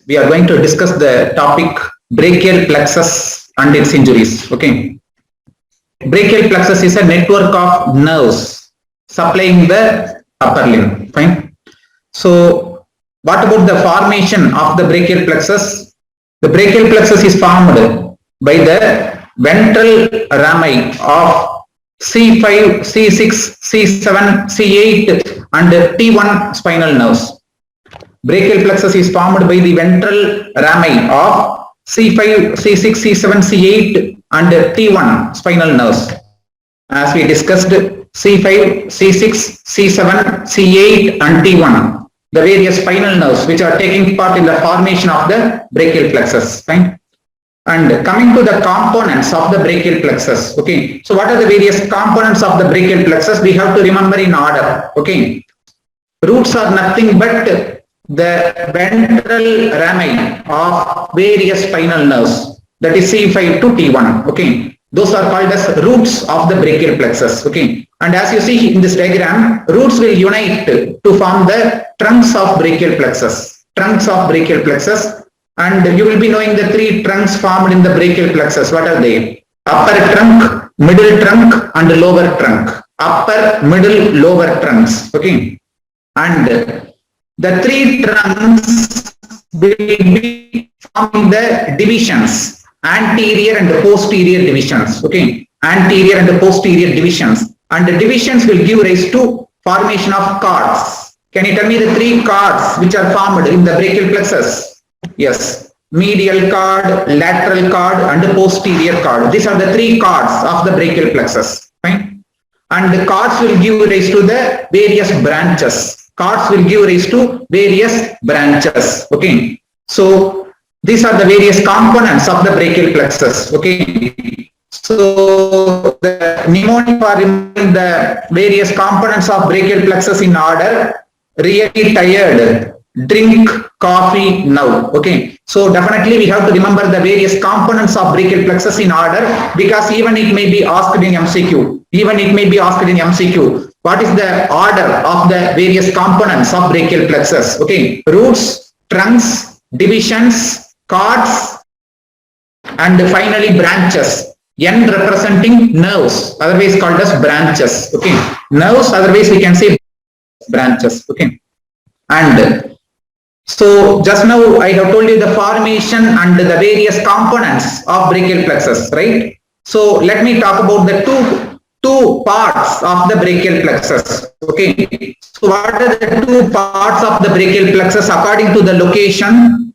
we are going to discuss the topic brachial plexus and its injuries. Okay. Brachial plexus is a network of nerves supplying the upper limb. Fine. So, what about the formation of the brachial plexus? The brachial plexus is formed by the ventral rami of C5, C6, C7, C8 and T1 spinal nerves. Brachial plexus is formed by the ventral rami of C5, C6, C7, C8 and T1 spinal nerves. As we discussed, C5, C6, C7, C8 and T1, the various spinal nerves which are taking part in the formation of the brachial plexus. Fine. And coming to the components of the brachial plexus. Okay. So what are the various components of the brachial plexus? We have to remember in order. Okay. Roots are nothing but the ventral rami of various spinal nerves, that is C5 to T1. Okay. Those are called as roots of the brachial plexus. Okay. And as you see in this diagram, roots will unite to form the trunks of brachial plexus. Trunks of brachial plexus. And you will be knowing the three trunks formed in the brachial plexus. What are they? Upper trunk, middle trunk and lower trunk. Upper, middle, lower trunks. Okay. And the three trunks will be forming the divisions, anterior and posterior divisions. Okay. Anterior and posterior divisions. And the divisions will give rise to formation of chords. Can you tell me the three chords which are formed in the brachial plexus? Yes, medial chord, lateral chord and posterior chord. These are the three chords of the brachial plexus. Fine. And the chords will give rise to the various branches. Chords will give rise to various branches. Okay. So these are the various components of the brachial plexus. Okay. So the mnemonic for remembering the various components of brachial plexus in order: really tired, drink coffee now. Okay. So definitely we have to remember the various components of brachial plexus in order, because even it may be asked in MCQ. Even it may be asked in MCQ. What is the order of the various components of brachial plexus? Okay. Roots, trunks, divisions, chords, and finally branches. N representing nerves, otherwise called as branches. Okay. Nerves, otherwise we can say branches. Okay. And so just now I have told you the formation and the various components of brachial plexus, right? So let me talk about the two parts of the brachial plexus. Okay. So what are the two parts of the brachial plexus according to the location?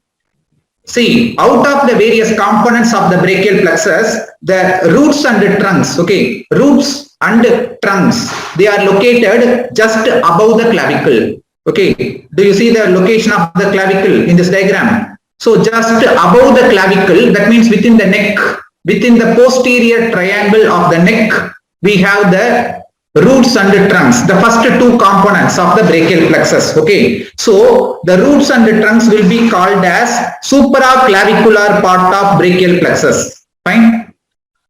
See, out of the various components of the brachial plexus, the roots and the trunks, okay, roots and trunks, they are located just above the clavicle. Okay, do you see the location of the clavicle in this diagram? So just above the clavicle, that means within the neck, within the posterior triangle of the neck, we have the roots and the trunks, the first two components of the brachial plexus. Okay, so the roots and the trunks will be called as supraclavicular part of brachial plexus. Fine.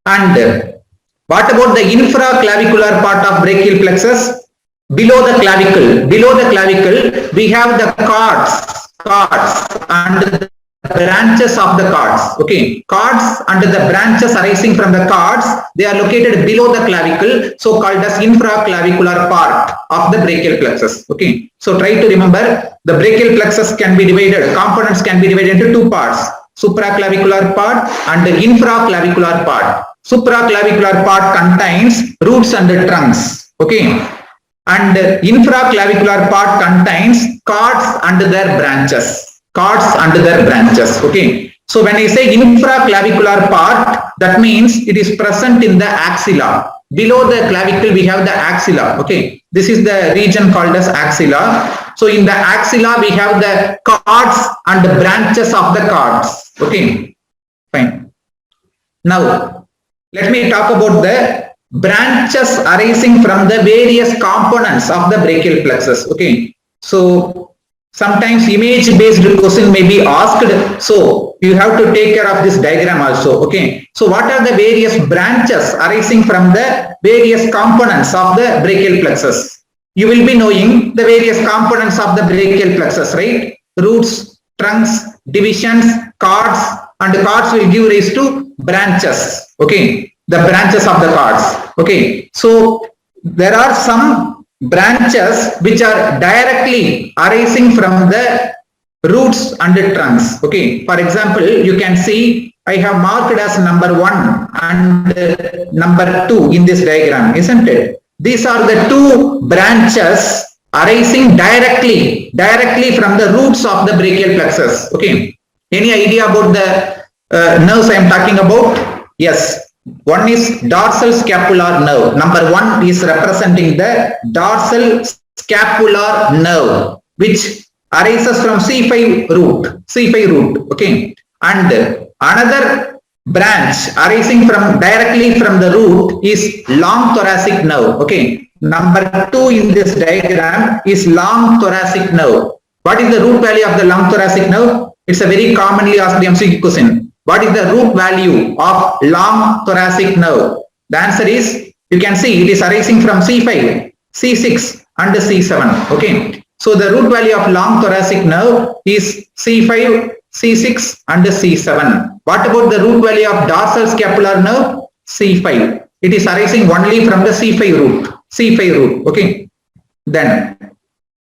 And what about the infraclavicular part of brachial plexus? Below the clavicle, we have the chords and the branches of the chords. Okay, chords and the branches arising from the chords, they are located below the clavicle, so called as infraclavicular part of the brachial plexus. Okay, so try to remember the brachial plexus can be divided, components can be divided into two parts: supraclavicular part and the infraclavicular part. Supraclavicular part contains roots and the trunks. Okay. And infraclavicular part contains chords and their branches. Chords and their branches. Okay. So when I say infraclavicular part, that means it is present in the axilla. Below the clavicle, we have the axilla. Okay. This is the region called as axilla. So in the axilla, we have the chords and the branches of the chords. Okay. Fine. Now, let me talk about the branches arising from the various components of the brachial plexus. Okay. So sometimes image based question may be asked. So you have to take care of this diagram also. Okay. So what are the various branches arising from the various components of the brachial plexus? You will be knowing the various components of the brachial plexus, right? Roots, trunks, divisions, chords, and chords will give rise to branches. Okay, the branches of the chords. Okay, so there are some branches which are directly arising from the roots and the trunks. Okay, for example, you can see I have marked as number 1 and number 2 in this diagram, isn't it? These are the two branches arising directly from the roots of the brachial plexus. Okay, any idea about the nerves I am talking about? Yes, one is dorsal scapular nerve. Number 1 is representing the dorsal scapular nerve, which arises from C5 root. Okay, and another branch arising directly from the root is long thoracic nerve. Okay, number 2 in this diagram is long thoracic nerve. What is the root value of the long thoracic nerve? It's a very commonly asked MCQ question. What is the root value of long thoracic nerve? The answer is, you can see it is arising from C5, C6 and C7. Okay, so the root value of long thoracic nerve is C5, C6 and C7. What about the root value of dorsal scapular nerve? C5. It is arising only from the C5 root. Okay, then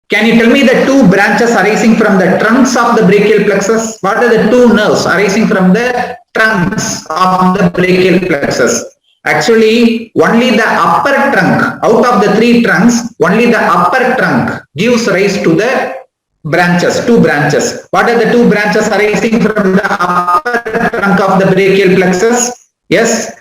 can you tell me the two branches arising from the trunks of the brachial plexus? What are the two nerves arising from the trunks of the brachial plexus? Actually, only the upper trunk, out of the 3 trunks, only the upper trunk gives rise to the branches, 2 branches. What are the 2 branches arising from the upper trunk of the brachial plexus? Yes,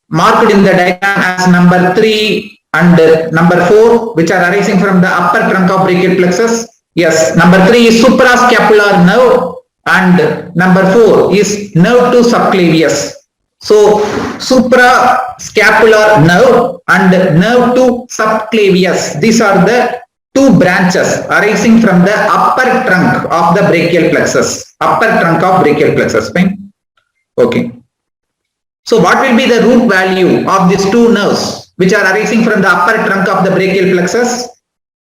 marked in the diagram as number 3 and number 4, which are arising from the upper trunk of brachial plexus. Yes, number 3 is suprascapular nerve and number 4 is nerve to subclavius. So suprascapular nerve and nerve to subclavius, these are the 2 branches arising from the upper trunk of the brachial plexus. Fine. Okay. So what will be the root value of these 2 nerves which are arising from the upper trunk of the brachial plexus?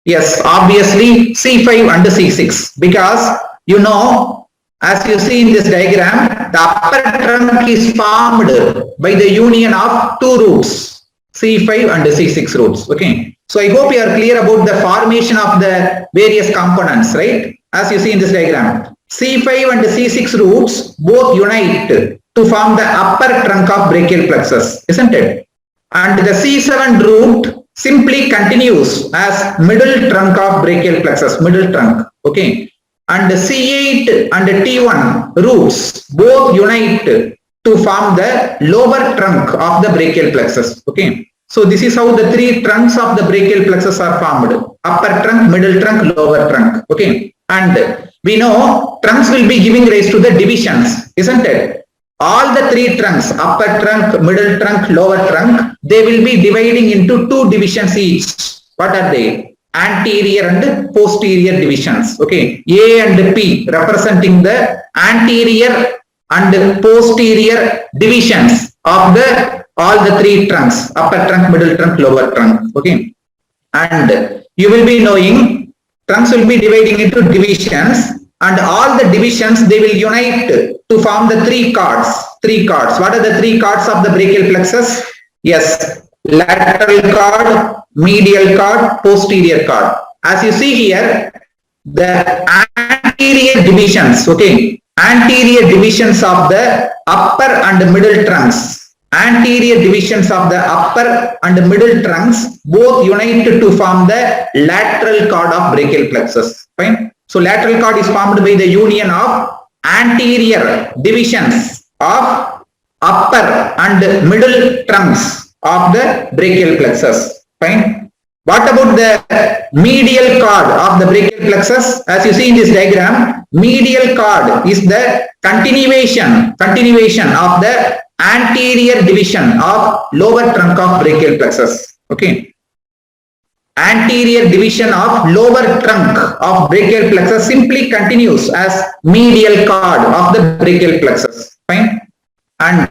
Yes, obviously C5 and C6, because you know, as you see in this diagram, the upper trunk is formed by the union of 2 roots, C5 and C6 roots. Okay, so I hope you are clear about the formation of the various components, right? As you see in this diagram, C5 and C6 roots both unite to form the upper trunk of brachial plexus, isn't it? And the C7 root simply continues as middle trunk of brachial plexus, middle trunk. Okay, and the C8 and the T1 roots both unite to form the lower trunk of the brachial plexus. Okay, so this is how the 3 trunks of the brachial plexus are formed: upper trunk, middle trunk, lower trunk. Okay, and we know trunks will be giving rise to the divisions, isn't it? All the 3 trunks, upper trunk, middle trunk, lower trunk, they will be dividing into 2 divisions each. What are they? Anterior and posterior divisions. Okay, A and P representing the anterior and posterior divisions of all the 3 trunks: upper trunk, middle trunk, lower trunk. Okay, and you will be knowing trunks will be dividing into divisions, and all the divisions, they will unite to form the 3 chords. What are the 3 chords of the brachial plexus? Yes, lateral chord, medial chord, posterior chord. As you see here, the anterior divisions, okay, anterior divisions of the upper and middle trunks, anterior divisions of the upper and middle trunks both unite to form the lateral chord of brachial plexus. Fine. So lateral chord is formed by the union of anterior divisions of upper and middle trunks of the brachial plexus. Fine. What about the medial chord of the brachial plexus? As you see in this diagram, medial chord is the continuation of the anterior division of lower trunk of brachial plexus. Okay, anterior division of lower trunk of brachial plexus simply continues as medial chord of the brachial plexus. Fine. And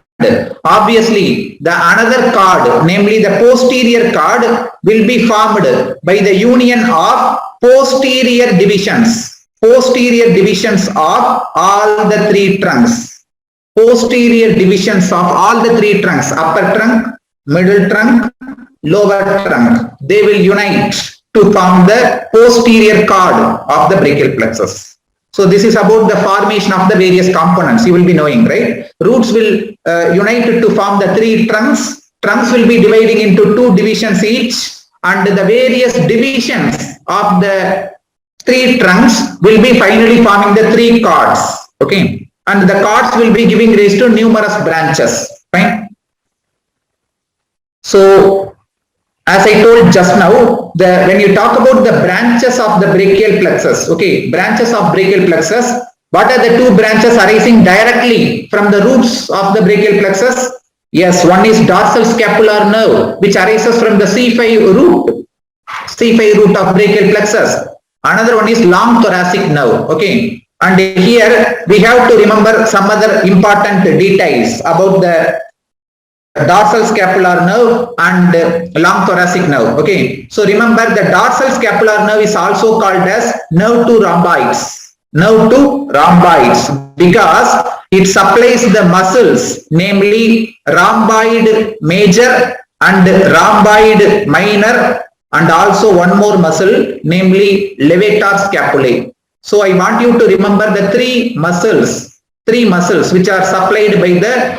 obviously the another chord, namely the posterior chord, will be formed by the union of posterior divisions posterior divisions of all the three trunks. Posterior divisions of all the three trunks, upper trunk, middle trunk, lower trunk. They will unite to form the posterior cord of the brachial plexus. So this is about the formation of the various components. You will be knowing, right? Roots will unite to form the three trunks. Trunks will be dividing into two divisions each, and the various divisions of the three trunks will be finally forming the three cords. Okay, and the cords will be giving rise to numerous branches. Fine. So as I told just now, when you talk about the branches of the brachial plexus, okay, branches of brachial plexus, what are the two branches arising directly from the roots of the brachial plexus? Yes, one is dorsal scapular nerve, which arises from the C5 root of brachial plexus. Another one is long thoracic nerve, okay. And here we have to remember some other important details about the dorsal scapular nerve and long thoracic nerve. Okay, so remember the dorsal scapular nerve is also called as nerve to rhomboids. Nerve to rhomboids because it supplies the muscles, namely rhomboid major and rhomboid minor, and also one more muscle, namely levator scapulae. So I want you to remember the three muscles which are supplied by the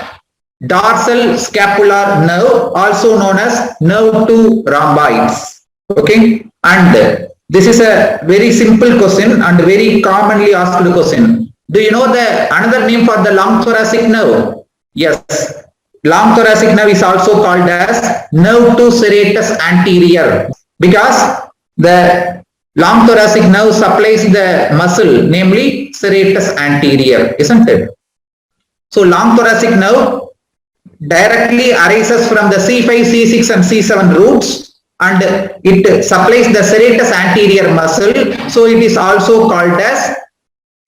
dorsal scapular nerve, also known as nerve to rhomboids. Okay, and this is a very simple question and very commonly asked question. Do you know the another name for the long thoracic nerve? Yes, long thoracic nerve is also called as nerve to serratus anterior, because the long thoracic nerve supplies the muscle, namely serratus anterior, isn't it? So long thoracic nerve directly arises from the C5, C6 and C7 roots, and it supplies the serratus anterior muscle. So it is also called as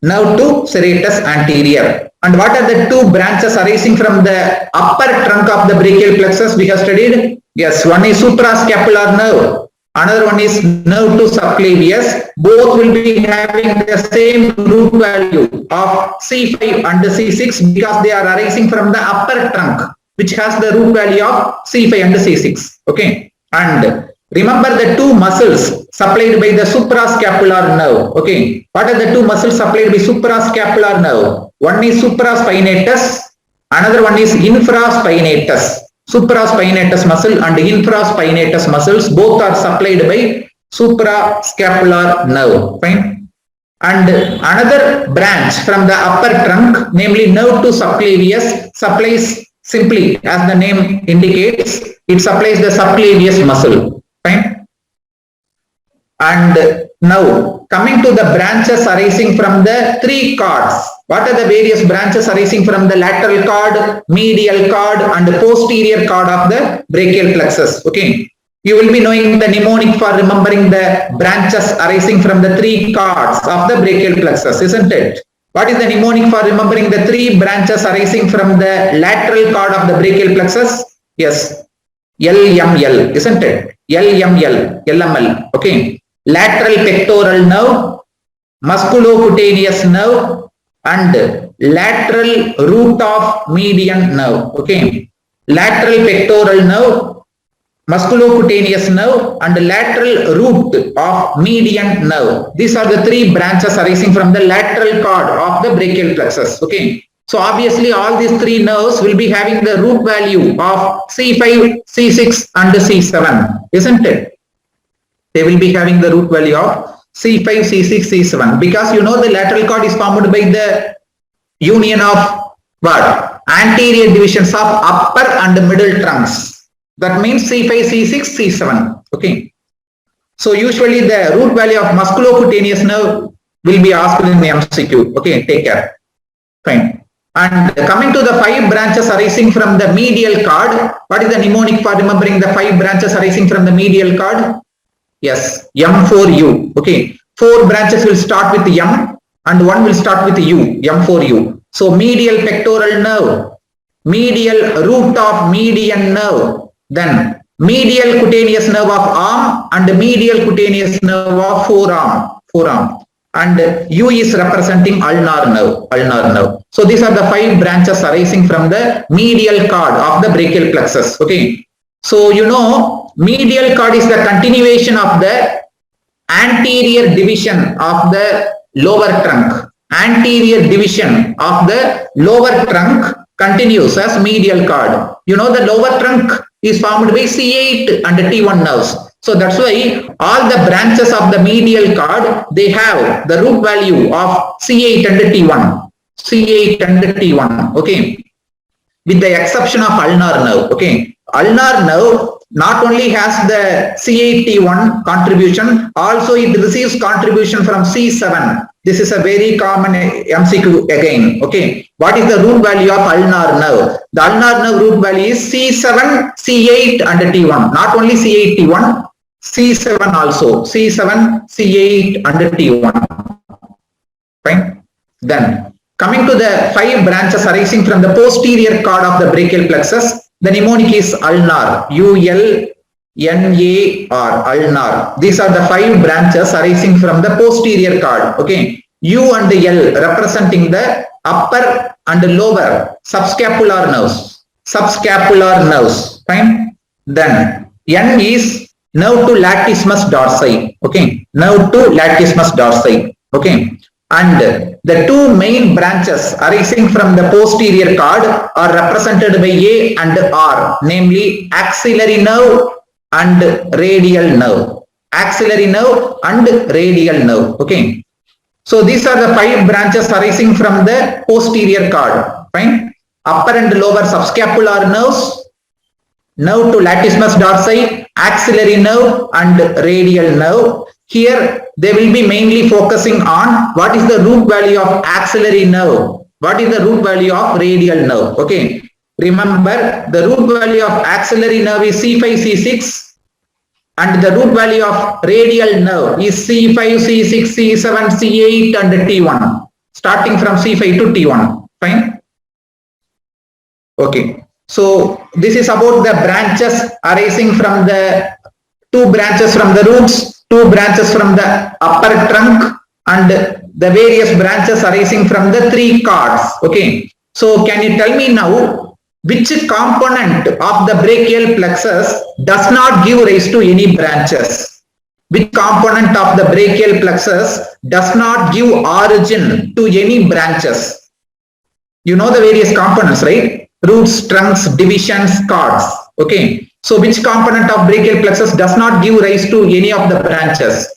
nerve to serratus anterior. And what are the two branches arising from the upper trunk of the brachial plexus we have studied? Yes, one is suprascapular nerve, another one is nerve to subclavius. Both will be having the same root value of C5 and C6 because they are arising from the upper trunk, which has the root value of C5 and C6. Okay, and remember the two muscles supplied by the suprascapular nerve. Okay, what are the two muscles supplied by suprascapular nerve? One is supraspinatus, another one is infraspinatus. Supraspinatus muscle and infraspinatus muscles both are supplied by suprascapular nerve. Fine. And another branch from the upper trunk, namely nerve to subclavius, supplies simply as the name indicates, it supplies the subclavius muscle. Fine. And now coming to the branches arising from the three cords. What are the various branches arising from the lateral cord, medial cord and the posterior cord of the brachial plexus? Okay, you will be knowing the mnemonic for remembering the branches arising from the three cords of the brachial plexus, isn't it? What is the mnemonic for remembering the three branches arising from the lateral cord of the brachial plexus? Yes, LML, isn't it? LML. Okay, lateral pectoral nerve, musculocutaneous nerve and lateral root of median nerve. Okay, lateral pectoral nerve, musculocutaneous nerve and lateral root of median nerve. These are the three branches arising from the lateral cord of the brachial plexus. Okay, so obviously all these three nerves will be having the root value of C5, C6 and C7, isn't it? They will be having the root value of C5, C6, C7 because you know the lateral cord is formed by the union of what? Anterior divisions of upper and middle trunks. That means C5, C6, C7. Okay. So usually the root value of musculocutaneous nerve will be asked in the MCQ. Okay, take care. Fine. And coming to the five branches arising from the medial cord, what is the mnemonic for remembering the five branches arising from the medial cord? Yes, M4U. Okay, four branches will start with M and one will start with U, M4U. So medial pectoral nerve, medial root of median nerve, then medial cutaneous nerve of arm and medial cutaneous nerve of forearm. and U is representing ulnar nerve. So these are the 5 branches arising from the medial cord of the brachial plexus. Okay. So you know, medial cord is the continuation of the anterior division of the lower trunk. Anterior division of the lower trunk continues as medial cord. You know, the lower trunk is formed by C8 and T1 nerves. So that's why all the branches of the medial cord, they have the root value of C8 and T1. C8 and T1. Okay. With the exception of ulnar nerve. Okay. Ulnar nerve not only has the C8T1 contribution, also it receives contribution from C7. This is a very common MCQ again. Okay. What is the root value of ulnar nerve? The ulnar nerve root value is C7, C8 and T1. Not only C8, T1, C7 also. C7, C8 and T1. Fine. Then coming to the 5 branches arising from the posterior cord of the brachial plexus, the mnemonic is ulnar, U-L-N-A-R, ulnar. These are the 5 branches arising from the posterior cord. Okay. U and L representing the upper and lower subscapular nerves. Subscapular nerves. Fine. Then N is nerve to latissimus dorsi. Okay. Nerve to latissimus dorsi. Okay. And the 2 main branches arising from the posterior cord are represented by A and R, namely axillary nerve and radial nerve. Axillary nerve and radial nerve. Okay. So these are the 5 branches arising from the posterior cord. Fine. Upper and lower subscapular nerves, nerve to latissimus dorsi, axillary nerve and radial nerve. Here they will be mainly focusing on what is the root value of axillary nerve, what is the root value of radial nerve. Okay. Remember, the root value of axillary nerve is C5, C6 and the root value of radial nerve is C5, C6, C7, C8 and T1, starting from C5 to T1. Fine. Okay. So this is about the branches arising from the 2 branches from the roots, 2 branches from the upper trunk and the various branches arising from the 3 cords. Okay. So can you tell me now which component of the brachial plexus does not give rise to any branches? Which component of the brachial plexus does not give origin to any branches? You know the various components, right? Roots, trunks, divisions, cords. Okay. So which component of brachial plexus does not give rise to any of the branches?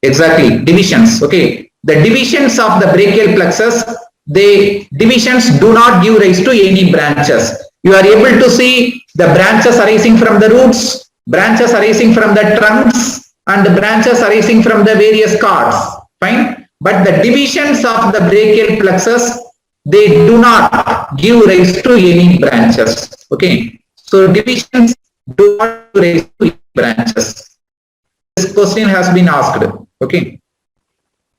Exactly, divisions. Okay. The divisions of the brachial plexus, divisions do not give rise to any branches. You are able to see the branches arising from the roots, branches arising from the trunks and branches arising from the various cords. Fine. But the divisions of the brachial plexus, they do not give rise to any branches. Okay. So divisions do not raise to branches. This question has been asked. Okay.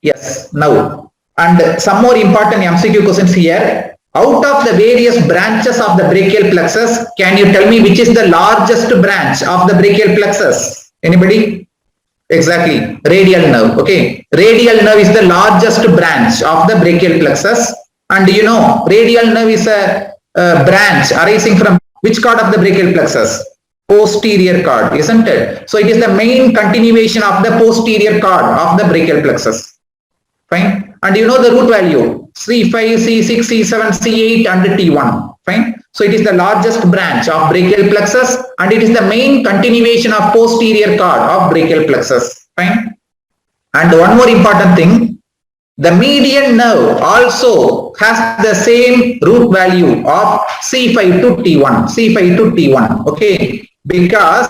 Yes. Now, and some more important MCQ questions here. Out of the various branches of the brachial plexus, can you tell me which is the largest branch of the brachial plexus? Anybody? Exactly. Radial nerve. Okay. Radial nerve is the largest branch of the brachial plexus. And you know, radial nerve is a branch arising from which cord of the brachial plexus? Posterior cord, isn't it? So it is the main continuation of the posterior cord of the brachial plexus. Fine. And you know the root value C5, C6, C7, C8 and T1. Fine. So it is the largest branch of brachial plexus and it is the main continuation of posterior cord of brachial plexus. Fine. And one more important thing. The median nerve also has the same root value of C5 to T1, C5 to T1, okay, because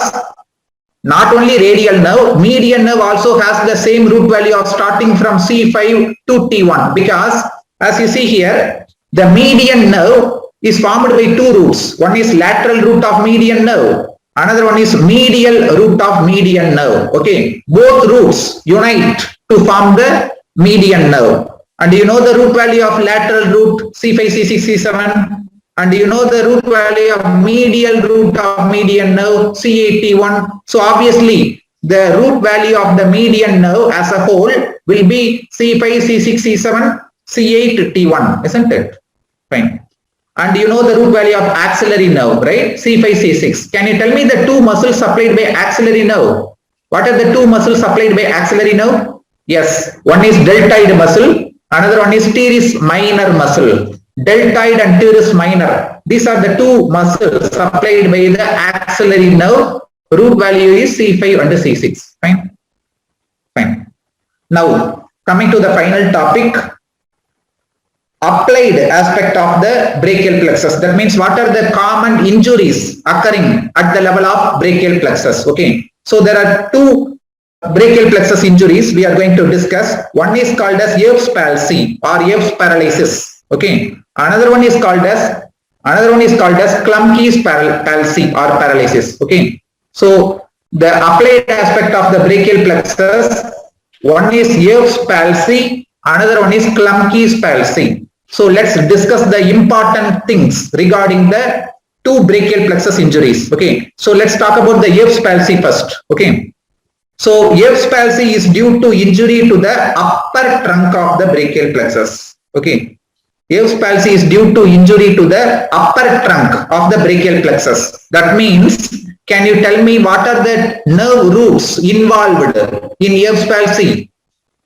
not only radial nerve, median nerve also has the same root value of starting from C5 to T1, because as you see here, the median nerve is formed by 2 roots. One is lateral root of median nerve, another one is medial root of median nerve, okay. Both roots unite to form the median nerve. And you know the root value of lateral root C5, C6, C7, and you know the root value of medial root of median nerve C8, T1. So obviously the root value of the median nerve as a whole will be C5, C6, C7, C8, T1, isn't it? Fine. And you know the root value of axillary nerve, right? C5, C6. Can you tell me the two muscles supplied by axillary nerve? What are the two muscles supplied by axillary nerve? Yes, one is deltoid muscle, another one is teres minor muscle. Deltoid and teres minor. These are the two muscles supplied by the axillary nerve. Root value is C5 and C6. Fine. Fine. Now, coming to the final topic, applied aspect of the brachial plexus. That means what are the common injuries occurring at the level of brachial plexus? Okay. So there are two brachial plexus injuries we are going to discuss. One is called as Erb's palsy or Erb's paralysis. Okay. Another one is called as Klumpke's palsy or paralysis. Okay. So the applied aspect of the brachial plexus, one is Erb's palsy, another one is Klumpke's palsy. So let's discuss the important things regarding the two brachial plexus injuries. Okay. So let's talk about the Erb's palsy first. Okay. So Erb's palsy is due to injury to the upper trunk of the brachial plexus. Okay. Erb's palsy is due to injury to the upper trunk of the brachial plexus. That means, can you tell me what are the nerve roots involved in Erb's palsy?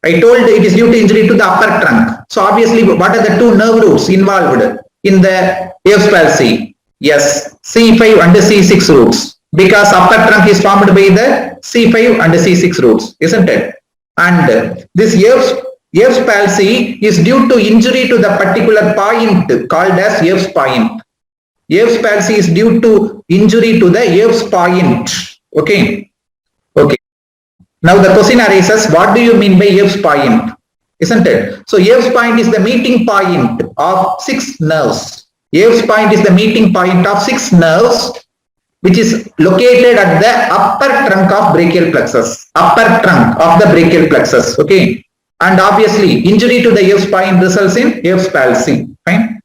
I told it is due to injury to the upper trunk. So obviously, what are the two nerve roots involved in the Erb's palsy? Yes, C5 and C6 roots. Because upper trunk is formed by the C5 and C6 roots, isn't it? And this Erb's palsy is due to injury to the particular point called as Erb's point. Erb's palsy is due to injury to the Erb's point. Okay. Okay. Now the question arises, what do you mean by Erb's point? Isn't it? So Erb's point is the meeting point of 6 nerves. Erb's point is the meeting point of 6 nerves which is located at the upper trunk of brachial plexus. Upper trunk of the brachial plexus. Okay. And obviously injury to the Erb's point results in Erb's palsy. Fine.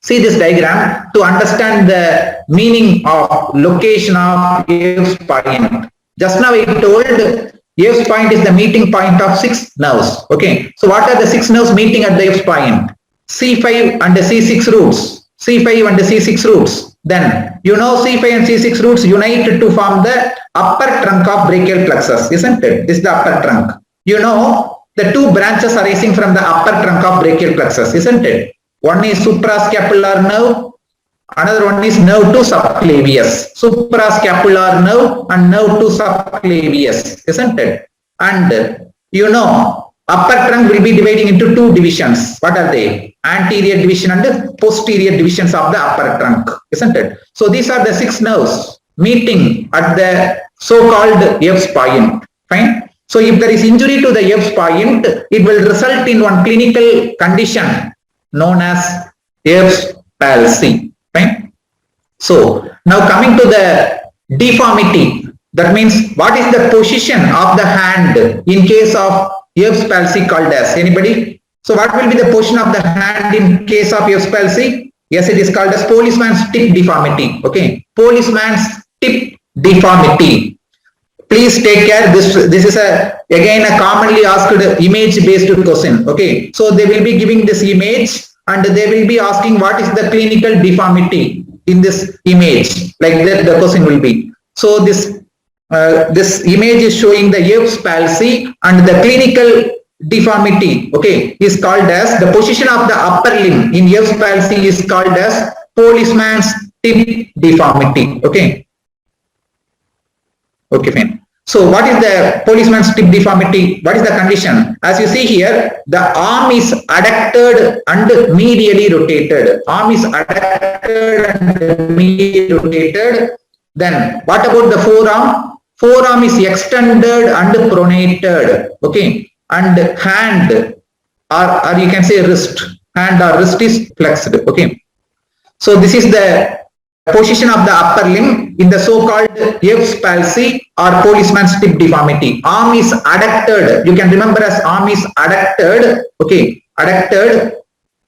See this diagram to understand the meaning of location of Erb's point. Just now I told Erb's point is the meeting point of 6 nerves. Okay. So what are the 6 nerves meeting at the Erb's point? C5 and the C6 roots. C5 and the C6 roots. Then you know C5 and C6 roots unite to form the upper trunk of brachial plexus, isn't it? This is the upper trunk. You know the two branches arising from the upper trunk of brachial plexus, isn't it? One is suprascapular nerve, another one is nerve to subclavius. Suprascapular nerve and nerve to subclavius, isn't it? And you know, upper trunk will be dividing into two divisions. What are they? Anterior division and posterior divisions of the upper trunk, isn't it? So these are the 6 nerves meeting at the so-called Erb's point. Fine. So if there is injury to the Erb's point, it will result in one clinical condition known as Erb's palsy. Fine. So now coming to the deformity, that means what is the position of the hand in case of Erb's palsy called as? Anybody? So what will be the position of the hand in case of Erb's palsy? Yes, it is called as policeman's tip deformity. Okay, policeman's tip deformity. Please take care. This is again a commonly asked image based question. Okay, so they will be giving this image and they will be asking what is the clinical deformity in this image. Like that, the question will be. So this image is showing the Erb's palsy and the clinical deformity, okay, is called as the position of the upper limb in Erb's palsy is called as policeman's tip deformity. Okay. Okay, fine. So what is the policeman's tip deformity? What is the condition? As you see here, the arm is adducted and medially rotated. Arm is adducted and medially rotated. Then what about the forearm? Forearm is extended and pronated. Okay. And hand or you can say wrist. Hand or wrist is flexed. Okay. So this is the position of the upper limb in the so-called Erb's palsy or policeman's tip deformity. Arm is adducted. You can remember as arm is adducted. Okay. Adducted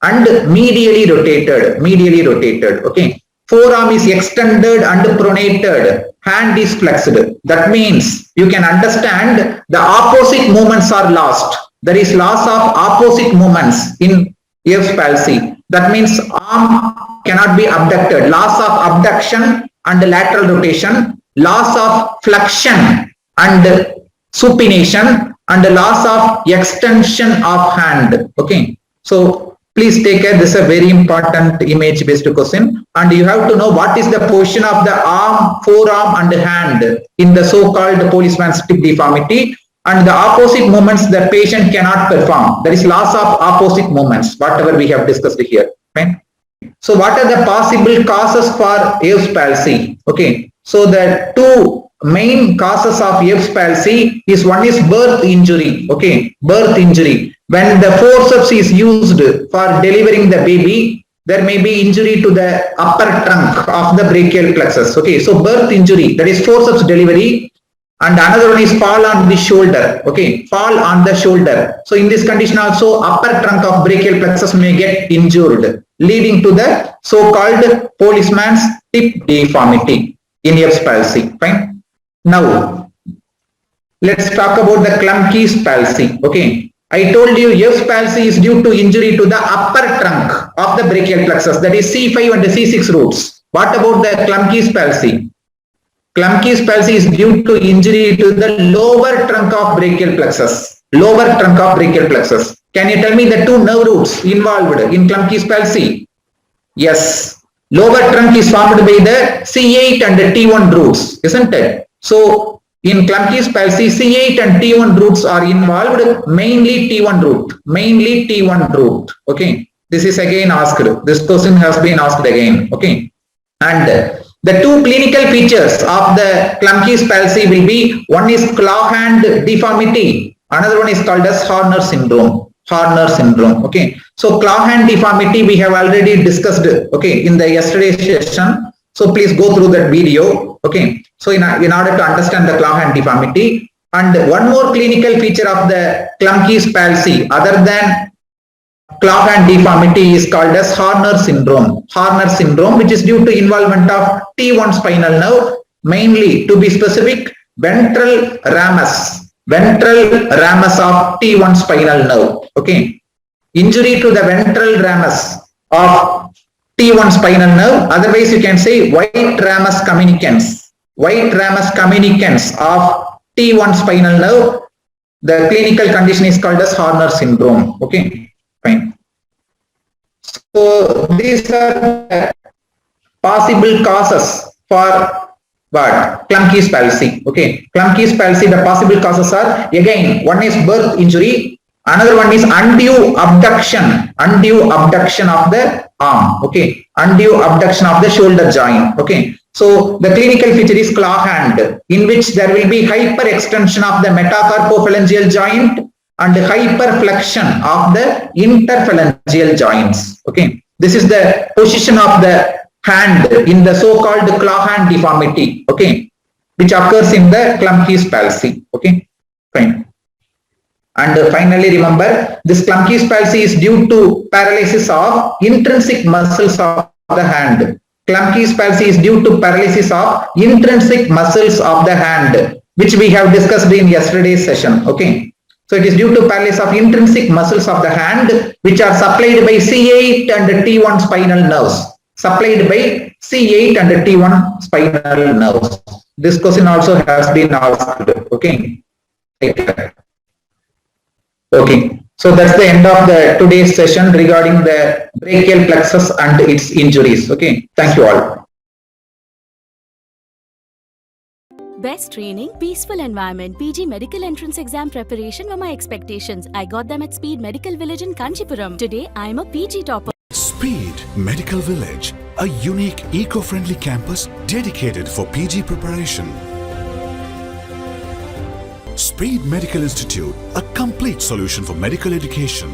and medially rotated. Medially rotated. Okay. forearm is extended and pronated, hand is flexed. That means you can understand the opposite movements are lost. There is loss of opposite movements in Erb's palsy. That means arm cannot be abducted. Loss of abduction and lateral rotation, loss of flexion and supination, and loss of extension of hand. Okay, so please take care. This is a very important image based question, and you have to know what is the position of the arm, forearm and hand in the so-called policeman's tip deformity, and the opposite movements the patient cannot perform. There is loss of opposite movements, whatever we have discussed here. Right? So what are the possible causes for Erb's palsy? Okay, so the two main causes of Erb's palsy is, one is birth injury. Okay, birth injury. When the forceps is used for delivering the baby, there may be injury to the upper trunk of the brachial plexus. Okay, so birth injury, that is forceps delivery. And another one is fall on the shoulder. Okay, fall on the shoulder. So in this condition also, upper trunk of brachial plexus may get injured, leading to the so-called policeman's tip deformity in Erb's palsy. Fine. Now, let's talk about the clunky's palsy. Okay, I told you Erb's palsy is due to injury to the upper trunk of the brachial plexus, that is C5 and C6 roots. What about the clunky's palsy? Clunky's palsy is due to injury to the lower trunk of brachial plexus. Lower trunk of brachial plexus. Can you tell me the two nerve roots involved in clunky's palsy? Yes. Lower trunk is formed by the C8 and the T1 roots, isn't it? So in clunky's palsy, C8 and T1 roots are involved, mainly T1 root. Mainly T1 root. Okay. This is again asked. This question has been asked again. Okay. And the two clinical features of the clunky's palsy will be, one is claw hand deformity, another one is called as Horner syndrome. Horner syndrome. Okay, so claw hand deformity we have already discussed, okay, in the yesterday's session. So please go through that video. Okay, so in order to understand the claw hand deformity, and one more clinical feature of the clunky's palsy other than claw hand deformity is called as Horner syndrome. Horner syndrome, which is due to involvement of T1 spinal nerve, mainly, to be specific, ventral ramus. Ventral ramus of T1 spinal nerve. Okay, injury to the ventral ramus of T1 spinal nerve. Otherwise, you can say white ramus communicans. White ramus communicans of T1 spinal nerve. The clinical condition is called as Horner syndrome. Okay, fine. So these are possible causes for what? Clunky's palsy. Okay, clunky's palsy, the possible causes are, again, one is birth injury, another one is undue abduction of the arm. Okay, undue abduction of the shoulder joint. Okay, so the clinical feature is claw hand, in which there will be hyperextension of the metacarpophalangeal joint and hyperflexion of the interphalangeal joints. Okay, this is the position of the hand in the so-called claw hand deformity, okay, which occurs in the clunky's palsy. Okay, fine. And finally, remember, this clunky's palsy is due to paralysis of intrinsic muscles of the hand. Clunky's palsy is due to paralysis of intrinsic muscles of the hand, which we have discussed in yesterday's session. Okay, so it is due to paralysis of intrinsic muscles of the hand, which are supplied by C8 and T1 spinal nerves. Supplied by C8 and T1 spinal nerves. This question also has been asked. Okay. Okay. So that's the end of the today's session regarding the brachial plexus and its injuries. Okay. Thank you all. Best training, peaceful environment, PG medical entrance exam preparation were my expectations. I got them at Speed Medical Village in Kanchipuram. Today, I am a PG topper. Speed Medical Village, a unique eco-friendly campus dedicated for PG preparation. Speed Medical Institute, a complete solution for medical education.